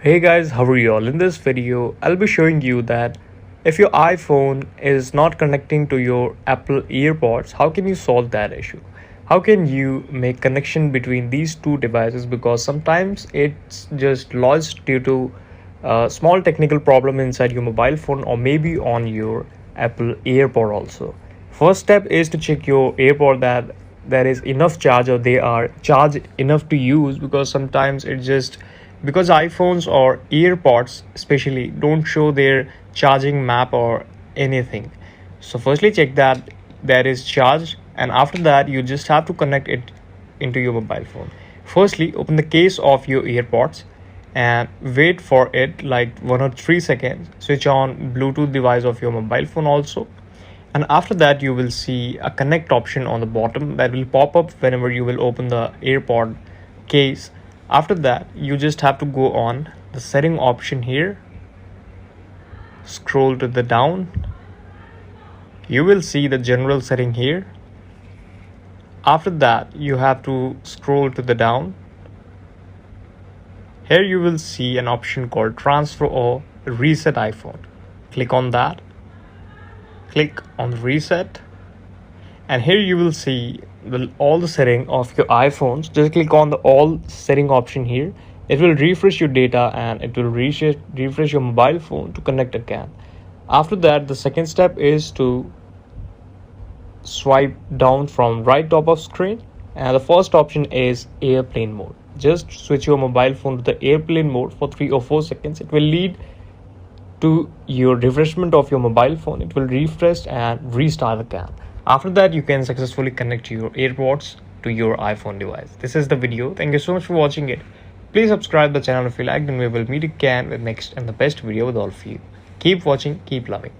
Hey guys, how are you all? In this video, I'll be showing you that if your iPhone is not connecting to your Apple Earpods, how can you solve that issue? How can you make connection between these two devices? Because sometimes it's just lost due to a small technical problem inside your mobile phone or maybe on your Apple Earpod also. First step is to check your Earpod that there is enough charge or they are charged enough to use, because sometimes it just because iPhones or earpods especially don't show their charging map or anything. So firstly check that there is charge, and after that you just have to connect it into your mobile phone. Firstly open the case of your earpods and wait for it like 1 or 3 seconds. Switch on Bluetooth device of your mobile phone also, and after that you will see a connect option on the bottom that will pop up whenever you will open the AirPod case. After that you just have to go on the setting option here, scroll to the down, you will see the general setting here. After that you have to scroll to the down. Here you will see an option called transfer or reset iPhone. Click on that, click on reset, and here you will see all the setting of your iPhones. Just click on the all setting option here. It will refresh your data and it will refresh your mobile phone to connect again. After that the second step is to swipe down from right top of screen, and the first option is airplane mode. Just switch your mobile phone to the airplane mode for 3 or 4 seconds. It will lead to your refreshment of your mobile phone. It will refresh and restart again. After that you can successfully connect your AirPods to your iPhone device. This is the video. Thank you so much for watching it. Please subscribe the channel if you liked, and we will meet again with next and the best video with all of you. Keep watching, keep loving.